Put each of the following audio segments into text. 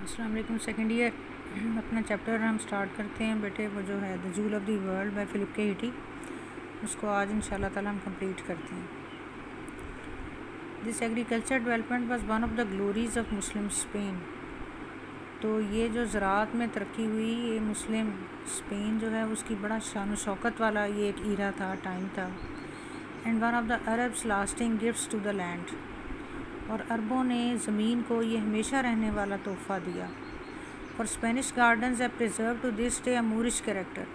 अस्सलाम वालेकुम। Second year अपना चैप्टर हम स्टार्ट करते हैं बेटे। वो जो है the jewel of the world by Philip K Hitti, उसको आज इंशाल्लाह ताला हम कंप्लीट करते हैं। This agriculture development was one of the glories of Muslim Spain. तो ये जो ज़राअत में तरक्की हुई, ये मुस्लिम स्पेन जो है उसकी बड़ा शान शौकत वाला ये एक ईरा था, टाइम था। And one of the Arabs lasting gifts to the land, और अरबों ने ज़मीन को ये हमेशा रहने वाला तोहफ़ा दिया। और Spanish gardens have preserve to this day a Moorish character,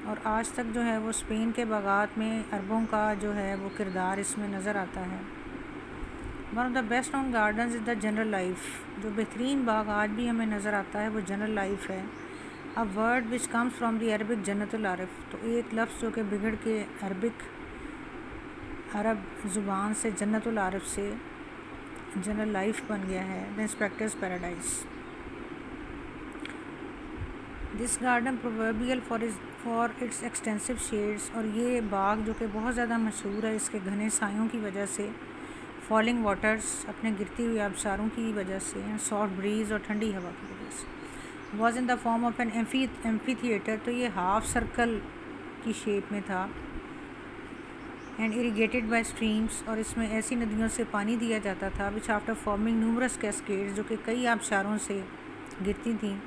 और आज तक जो है वो स्पेन के बागात में अरबों का जो है वो किरदार इसमें नज़र आता है। One of the best known gardens is the general life. जो बेहतरीन बाग आज भी हमें नज़र आता है वो जनरल लाइफ है। A word which comes from the Arabic जन्नतुल आरिफ, तो एक लफ्ज़ जो कि बिगड़ के अरब ज़ुबान से जन्नतुल आरिफ से जनरल लाइफ बन गया है, the inspectors paradise. This garden proverbial for its extensive shades, और ये बाग जो कि बहुत ज़्यादा मशहूर है इसके घने सायों की वजह से, फॉलिंग वाटर्स अपने गिरती हुई आबशारों की वजह से, सॉफ्ट ब्रीज और ठंडी हवा की वजह से। Was in the form of an amphitheatre, तो ये हाफ सर्कल की शेप में था। एंड इरीगेटेड बाय स्ट्रीम्स, और इसमें ऐसी नदियों से पानी दिया जाता था which after forming numerous cascades, जो कि कई आबशारों से गिरती थीं।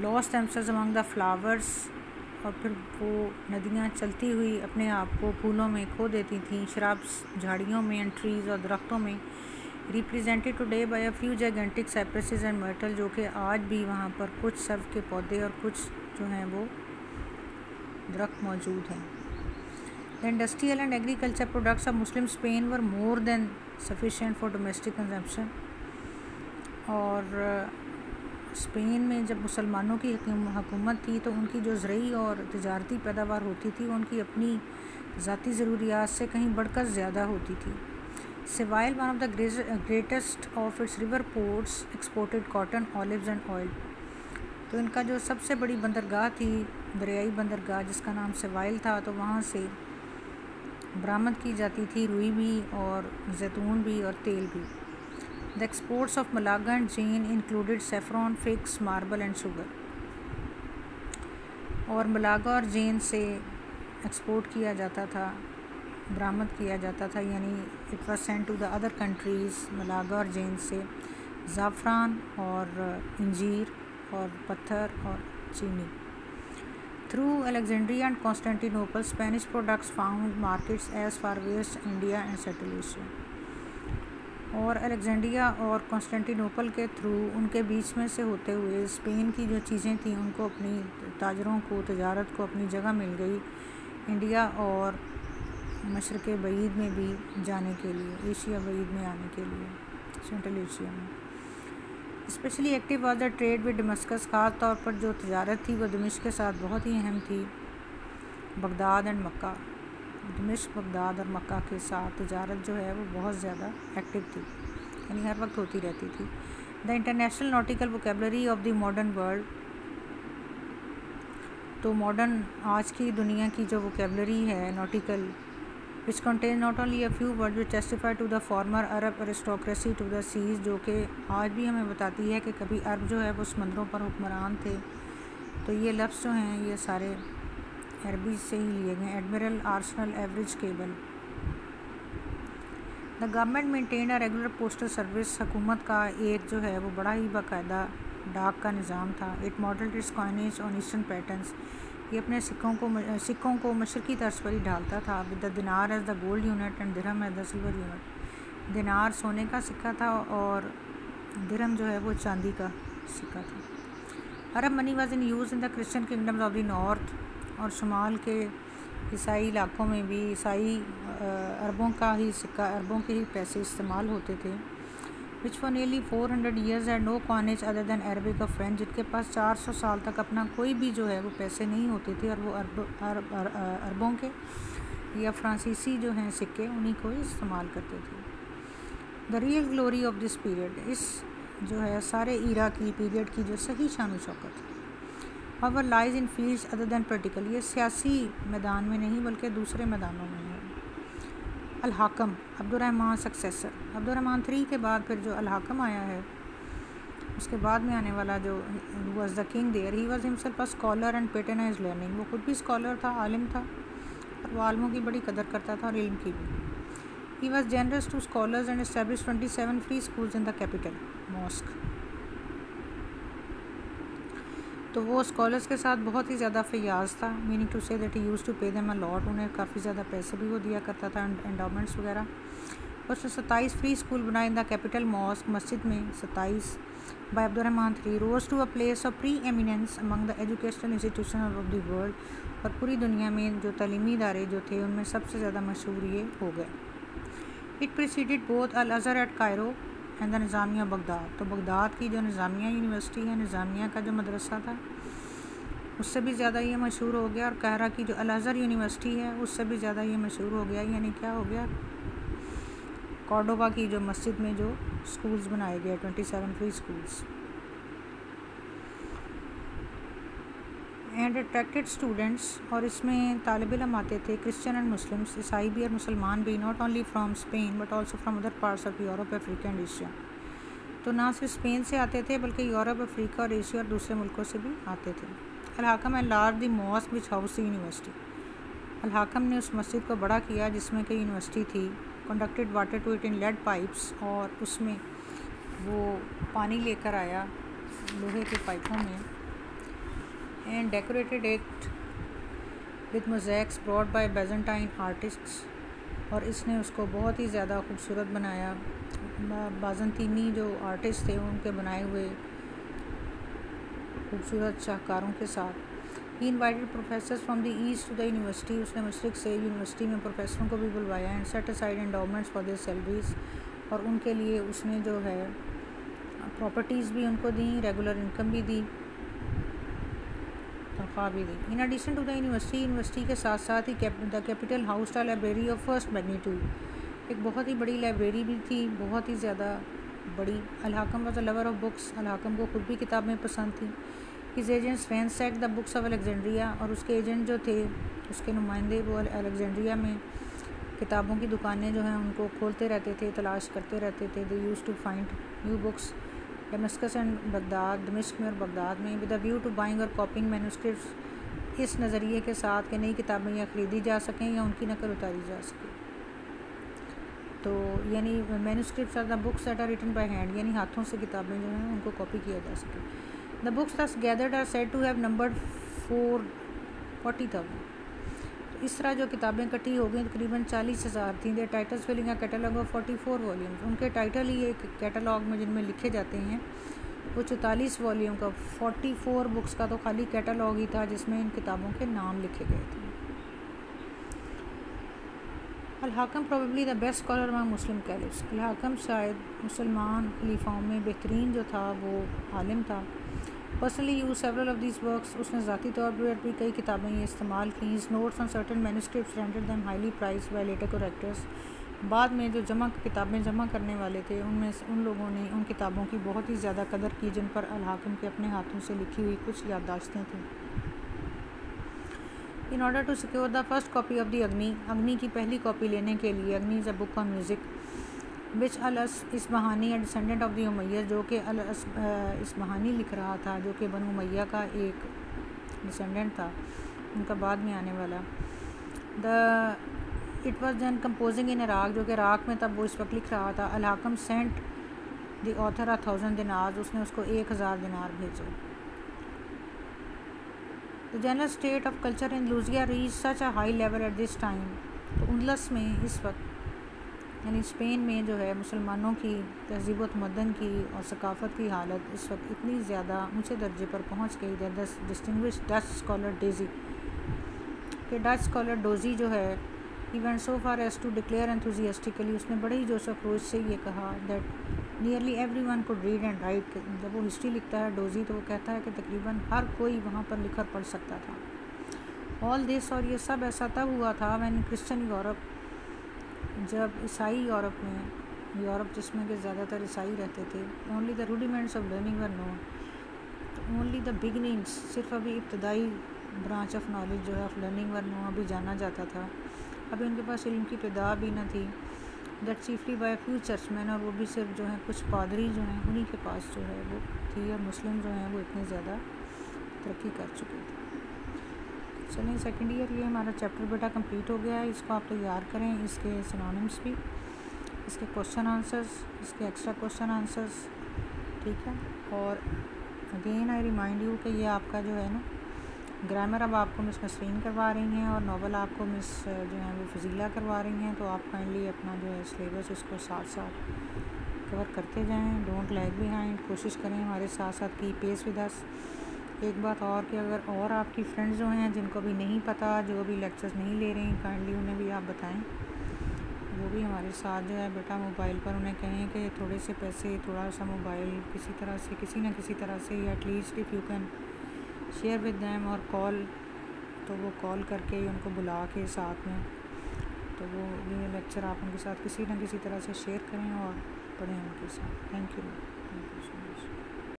Lost themselves among the flowers, और फिर वो नदियाँ चलती हुई अपने आप को फूलों में खो देती थीं, शराब्स झाड़ियों में, एंड ट्रीज़ और दरख्तों में। Represented today by a few gigantic cypresses and myrtle, जो कि आज भी वहाँ पर कुछ सर्व के पौधे और कुछ जो हैं वो दरख्त मौजूद हैं। The industrial and agriculture products of Muslim Spain were more than sufficient for domestic consumption. और स्पेन में जब मुसलमानों की हुकूमत थी तो उनकी जो ज़रई और तिजारती पैदावार होती थी वो उनकी अपनी ज़ाती ज़रूरियात से कहीं बढ़कर ज़्यादा होती थी। Seville one of the greatest of its river ports exported cotton, olives and oil. तो इनका जो सबसे बड़ी बंदरगाह थी, दरियाई बंदरगाह जिसका नाम सेवाइल था, तो वहाँ से बरामद की जाती थी रुई भी और जैतून भी और तेल भी। The exports of Malaga and Jaen included saffron, figs, marble and sugar. और मलागा और जेन से एक्सपोर्ट किया जाता था, बरामद किया जाता था, यानी it was sent to the other countries. Malaga और जेन से ज़ाफ़रान और इंजीर और पत्थर और चीनी। Through Alexandria and Constantinople, Spanish products found markets as far west India and central Asia. और अलेक्जेंड्रिया और कॉन्स्टेंटिनोपल के थ्रू, उनके बीच में से होते हुए स्पेन की जो चीज़ें थीं उनको, अपनी ताजरों को, तजारत को अपनी जगह मिल गई इंडिया और मशरक़ बईद में भी जाने के लिए, एशिया बईद में आने के लिए, सेंट्रल एशिया में। Specially active was the trade with Damascus, ख़ास तौर पर जो तजारत थी वो दमिश्क के साथ बहुत ही अहम थी। बगदाद एंड मक्का, दमिश्क, बगदाद और मक्का के साथ तजारत जो है वो बहुत ज़्यादा एक्टिव थी, यानी हर वक्त होती रहती थी। The international nautical vocabulary of the modern world, तो मॉडर्न आज की दुनिया की जो वोकेबलरी है nautical, which contains not only a few words which testify to the former Arab aristocracy to the seas, जो कि आज भी हमें बताती है कि कभी अरब जो है वो समंदरों पर हुक्मरान थे। तो ये लफ्ज़ जो हैं ये सारे अरबी से ही लिए गए। Admiral, Arsenal, average, cable. The government maintain a regular postal service, हुकूमत का एक जो है वो बड़ा ही बाकायदा डाक का निज़ाम था। It modelled it's coinage on eastern patterns, ये अपने सिक्कों को मशरक़ी तर्ज पर ही ढालता था। With the dinar as the gold unit and dirham as the silver unit. दिनार सोने का सिक्का था और दिरहम जो है वो चांदी का सिक्का था। Arab money was in use in the Christian kingdoms of the north, और शुमाल के ईसाई इलाकों में भी ईसाई अरबों का ही सिक्का, अरबों के ही पैसे इस्तेमाल होते थे। विच फॉर नियरली 400 ईयर्स है नो कॉनेज अदर दैन अरबिक और फ्रेंच, जिनके पास 400 साल तक अपना कोई भी जो है वो पैसे नहीं होते थे, और वो अरबों के या फ्रांसीसी जो हैं सिक्के उन्हीं को इस्तेमाल करते थे। The real glory of this period, इस जो है सारे ईरा की पीरियड की जो सही शान शौकत however lies in fields other than political, ये सियासी मैदान में नहीं बल्कि दूसरे मैदानों में है। अल हाकम, अब्दुर्रहमान सक्सेसर, अब्दुर्रहमान 3 के बाद फिर जो अल हाकम आया है उसके बाद में आने वाला जो was the king there, he was himself a scholar and patronize learning, वो खुद भी स्कॉलर था, आलिम था, और वो आलमों की बड़ी कदर करता था और इल्म की भी। He was generous to scholars and establish 27 free schools in the capital mosque. तो वो स्कॉलर्स के साथ बहुत ही ज़्यादा फयाज था, meaning to say that he used to pay them a lot, उन्हें काफ़ी ज़्यादा पैसे भी वो दिया करता था, एंडाउमेंट्स वगैरह। उसने 27 फ्री स्कूल बनाए इन द कैपिटल मॉस्क, मस्जिद में 27 by Abdurrahman III, rose to a place of preeminence among the educational institution of the world, और पूरी दुनिया में जो तालीमी इदारे जो थे उनमें सबसे ज़्यादा मशहूर ये हो गए। It preceded both Al Azhar at Cairo and the Nizamiya Baghdad, तो बगदाद की जो निज़ामिया यूनिवर्सिटी है, निज़ामिया का जो मदरसा था, उससे भी ज़्यादा ये मशहूर हो गया, और कायरा की जो अल अज़हर यूनिवर्सिटी है उससे भी ज़्यादा ये मशहूर हो गया। यानी क्या हो गया, कॉर्डोबा की जो मस्जिद में जो स्कूल्स बनाए गए 27 free schools, and attracted students, और इसमें तालिब इल्म आते थे क्रिश्चियन एंड मुस्लिम्स, ईसाई भी और मुसलमान भी, not only from Spain but also from other parts of Europe, Africa and Asia. तो ना सिर्फ स्पेन से आते थे बल्कि यूरोप, अफ्रीका और एशिया और दूसरे मुल्कों से भी आते थे। Al-Hakam enlarge the mosque which house the university, Al-Hakam ने उस मस्जिद को बड़ा किया जिसमें कि यूनिवर्सिटी थी। Conducted water to it in lead pipes, और उसमें वो पानी लेकर आया लोहे के पाइपों में, and decorated it with mosaics brought by Byzantine artists, और इसने उसको बहुत ही ज़्यादा खूबसूरत बनाया बाज़ंतीनी जो आर्टिस्ट थे उनके बनाए हुए खूबसूरत शाहकारों के साथ। He invited professors from the east to the university, उसने मशरिक़ से यूनिवर्सिटी में प्रोफेसरों को भी बुलवाया, and set aside endowments for their salaries, और उनके लिए उसने जो है प्रॉपर्टीज़ भी उनको दी, रेगुलर इनकम भी दी, तनख्वाह भी दी। In addition to the university के साथ साथ ही द कैपिटल हाउस था लाइब्रेरी ऑफ फर्स्ट मैग्नीट्यूड, एक बहुत ही बड़ी लाइब्रेरी भी थी, बहुत ही ज़्यादा बड़ी। Al-Hakam was a lover of books, Al-Hakam को खुद भी किताबें पसंद थी। His agents ransacked the books of Alexandria, और उसके एजेंट जो थे, उसके नुमाइंदे, वो अलेक्जेंड्रिया में किताबों की दुकानें जो हैं उनको खोलते रहते थे, तलाश करते रहते थे। They used to find new books Dimashq and Baghdad, Dimashq में और बगदाद में, with a view to buying और कॉपिंग मैन्युस्क्रिप्ट्स, इस नज़रिए के साथ कि नई किताबें या ख़रीदी जा सकें या उनकी नकल उतारी जा सके। तो यानी manuscripts are the books that are written by hand, यानी हाथों से किताबें जो हैं उनको कॉपी किया जा सके। The books thus gathered are said to have numbered 40,000, तो इस तरह जो किताबें इकट्ठी हो गई तकरीबन 40,000 थी। Their titles filling a catalogue of 44 volumes, उनके टाइटल ही एक कैटलॉग में जिनमें लिखे जाते हैं वो 44 वॉल्यूम का, 44 बुक्स का तो खाली कैटलॉग ही था जिसमें इन किताबों के नाम लिखे गए थे। Al-Hakam probably the best scholar among Muslim caliphs, Al-Hakam शायद मुसलमान खलीफाओं में बेहतरीन जो था वो आलिम था। Personally use several of these works, उसने ज़ाती तौर पर भी कई किताबें ये इस्तेमाल की। Notes on certain manuscripts rendered them highly prized by later characters, बाद में जो किताबें जमा करने वाले थे उनमें से उन लोगों ने उन किताबों की बहुत ही ज़्यादा कदर की जिन पर अल-हाकम के अपने हाथों से लिखी हुई कुछ याददाश्तें थीं। In order to secure the first copy of the Aghani की पहली कॉपी लेने के लिए, Aghani is a book on music which Al-Isbahani a descendant of the उमैय्यद, जो कि अल-इस्बहानी लिख रहा था, जो कि बनु उमैया का एक डिसेंडेंट था, उनका बाद में आने वाला। It was then composing in Iraq, जो कि इराक में तब वो इस वक्त लिख रहा था। अल-हाकम सेंट द ऑथर 1000 दिनार, उसने उसको 1000 दिनार भेजे। The general state of culture in Lucia reach such a high level at this time, तो उनलस में इस वक्त यानी स्पेन में जो है मुसलमानों की तहज़ीब व तमद्दन की और सकाफ़त की हालत इस वक्त इतनी ज़्यादा ऊँचे दर्जे पर पहुँच गई है। The distinguished Dutch scholar Dozy के डच स्कॉलर डोजी जो है, he went so far as to declare enthusiastically, उसने बड़े ही जोश अफरोज से ये कहा that nearly every one could read and write. जब वो हिस्ट्री लिखता है डोजी तो वो कहता है कि तकरीबन हर कोई वहाँ पर लिख पढ़ सकता था। ऑल दिस, और ये सब ऐसा तब हुआ था व्हेन क्रिश्चियन यूरोप, जब ईसाई यूरोप में, यूरोप जिसमें कि ज़्यादातर ईसाई रहते थे, only the rudiments of learning were known, तो ओनली द बिगनिंग्स, सिर्फ अभी इब्तदाई ब्रांच ऑफ नॉलेज जो है ऑफ लर्निंग वर नोन अभी जाना जाता था, अभी उनके पास इल्म की इब्तिदा भी न थी। That chiefly by few churchmen, और वो भी सिर्फ जो है कुछ पादरी जो हैं उन्हीं के पास जो है वो थी, और मुस्लिम जो हैं वो इतने ज़्यादा तरक्की कर चुके थे। चलें, सेकेंड ईयर ये हमारा चैप्टर बेटा कंप्लीट हो गया है। इसको आप तैयार करें, इसके सिनोनिम्स भी, इसके क्वेश्चन आंसर्स, इसके एक्स्ट्रा क्वेश्चन आंसर्स, ठीक है। और अगेन आई रिमाइंड यू कि ये आपका जो है ना ग्रामर अब आपको मिस नसरीन करवा रही हैं, और नॉवल आपको मिस जो है वो फजीला करवा रही हैं। तो आप काइंडली अपना जो है सिलेबस इसको साथ साथ कवर करते जाएं, डोंट लैग बिहाइंड, कोशिश करें हमारे साथ साथ की पेस विद अस। एक बात और कि अगर और आपकी फ्रेंड्स जो हैं जिनको भी नहीं पता, जो अभी लेक्चर्स नहीं ले रही, काइंडली उन्हें भी आप बताएं, वो भी हमारे साथ जो है बेटा मोबाइल पर उन्हें कहें कि थोड़े से पैसे, थोड़ा सा मोबाइल किसी तरह से, किसी न किसी तरह से, at least if you can share with them और कॉल, तो वो कॉल करके उनको बुला के साथ में, तो वो ये लेक्चर आप उनके साथ किसी न किसी तरह से शेयर करें और पढ़ें उनके साथ। Thank you.